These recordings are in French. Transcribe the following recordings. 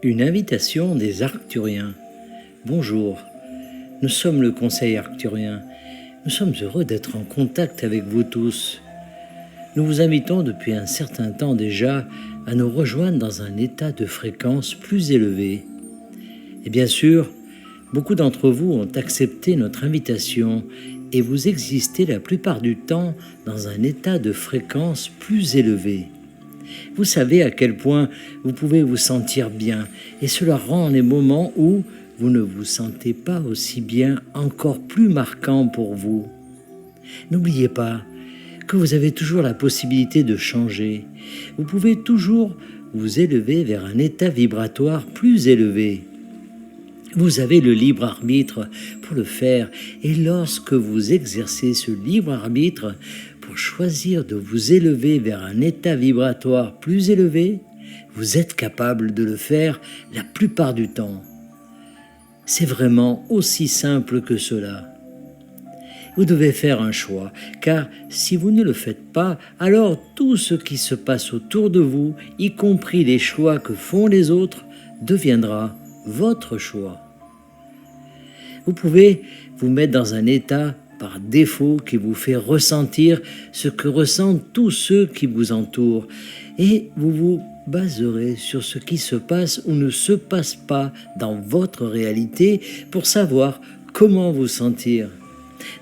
Une invitation des Arcturiens. Bonjour, nous sommes le Conseil Arcturien. Nous sommes heureux d'être en contact avec vous tous. Nous vous invitons depuis un certain temps déjà à nous rejoindre dans un état de fréquence plus élevé. Et bien sûr, beaucoup d'entre vous ont accepté notre invitation et vous existez la plupart du temps dans un état de fréquence plus élevé. Vous savez à quel point vous pouvez vous sentir bien et cela rend les moments où vous ne vous sentez pas aussi bien encore plus marquants pour vous. N'oubliez pas que vous avez toujours la possibilité de changer. Vous pouvez toujours vous élever vers un état vibratoire plus élevé. Vous avez le libre arbitre pour le faire et lorsque vous exercez ce libre arbitre pour choisir de vous élever vers un état vibratoire plus élevé, vous êtes capable de le faire la plupart du temps. C'est vraiment aussi simple que cela. Vous devez faire un choix, car si vous ne le faites pas, alors tout ce qui se passe autour de vous, y compris les choix que font les autres, deviendra votre choix. Vous pouvez vous mettre dans un état par défaut qui vous fait ressentir ce que ressentent tous ceux qui vous entourent et vous vous baserez sur ce qui se passe ou ne se passe pas dans votre réalité pour savoir comment vous sentir.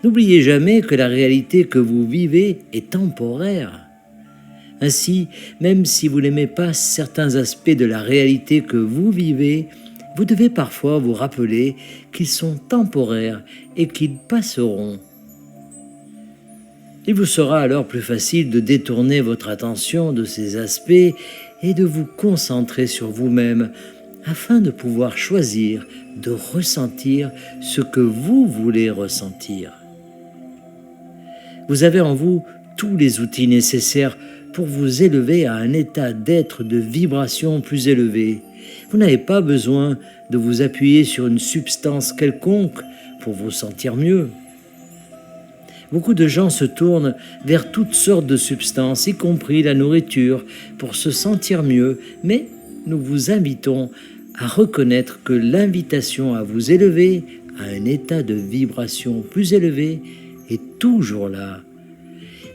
N'oubliez jamais que la réalité que vous vivez est temporaire. Ainsi, même si vous n'aimez pas certains aspects de la réalité que vous vivez, vous devez parfois vous rappeler qu'ils sont temporaires et qu'ils passeront. Il vous sera alors plus facile de détourner votre attention de ces aspects et de vous concentrer sur vous-même afin de pouvoir choisir de ressentir ce que vous voulez ressentir. Vous avez en vous tous les outils nécessaires pour vous élever à un état d'être de vibration plus élevé. Vous n'avez pas besoin de vous appuyer sur une substance quelconque pour vous sentir mieux. Beaucoup de gens se tournent vers toutes sortes de substances, y compris la nourriture, pour se sentir mieux, mais nous vous invitons à reconnaître que l'invitation à vous élever à un état de vibration plus élevé est toujours là.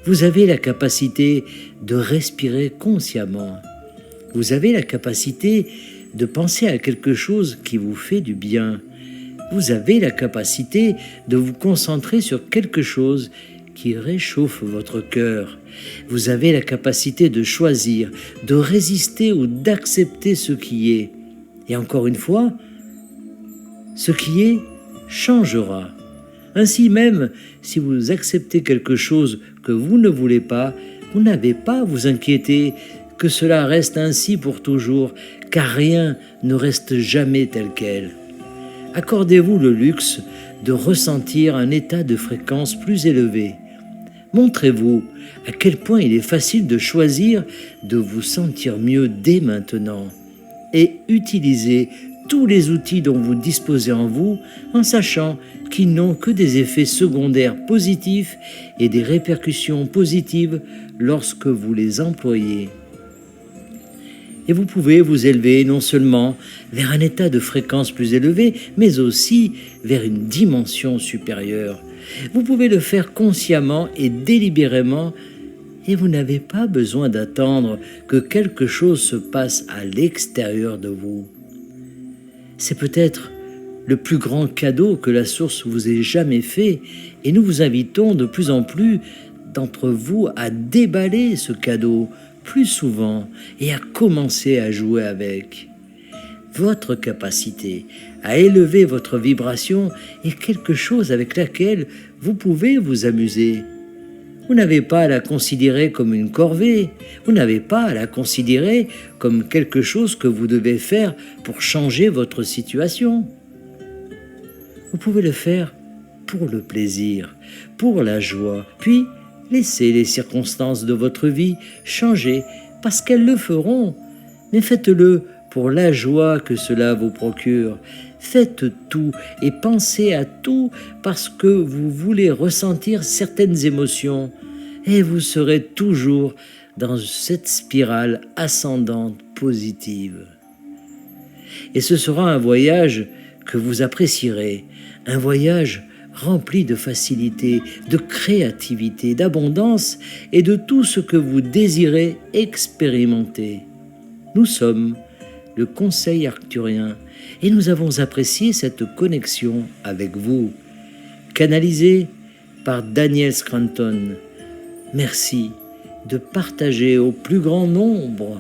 Vous avez la capacité de respirer consciemment. Vous avez la capacité de penser à quelque chose qui vous fait du bien. Vous avez la capacité de vous concentrer sur quelque chose qui réchauffe votre cœur. Vous avez la capacité de choisir, de résister ou d'accepter ce qui est. Et encore une fois, ce qui est changera. Ainsi même, si vous acceptez quelque chose que vous ne voulez pas, vous n'avez pas à vous inquiéter que cela reste ainsi pour toujours, car rien ne reste jamais tel quel. Accordez-vous le luxe de ressentir un état de fréquence plus élevé. Montrez-vous à quel point il est facile de choisir de vous sentir mieux dès maintenant et utilisez tous les outils dont vous disposez en vous en sachant qu'ils n'ont que des effets secondaires positifs et des répercussions positives lorsque vous les employez. Et vous pouvez vous élever non seulement vers un état de fréquence plus élevé, mais aussi vers une dimension supérieure. Vous pouvez le faire consciemment et délibérément, et vous n'avez pas besoin d'attendre que quelque chose se passe à l'extérieur de vous. C'est peut-être le plus grand cadeau que la source vous ait jamais fait, et nous vous invitons de plus en plus d'entre vous à déballer ce cadeau plus souvent et à commencer à jouer avec. Votre capacité à élever votre vibration est quelque chose avec laquelle vous pouvez vous amuser. Vous n'avez pas à la considérer comme une corvée, vous n'avez pas à la considérer comme quelque chose que vous devez faire pour changer votre situation. Vous pouvez le faire pour le plaisir, pour la joie, puis laissez les circonstances de votre vie changer parce qu'elles le feront, mais faites-le pour la joie que cela vous procure. Faites tout et pensez à tout parce que vous voulez ressentir certaines émotions et vous serez toujours dans cette spirale ascendante positive. Et ce sera un voyage que vous apprécierez, un voyage rempli de facilité, de créativité, d'abondance et de tout ce que vous désirez expérimenter. Nous sommes le Conseil arcturien et nous avons apprécié cette connexion avec vous, canalisée par Daniel Scranton. Merci de partager au plus grand nombre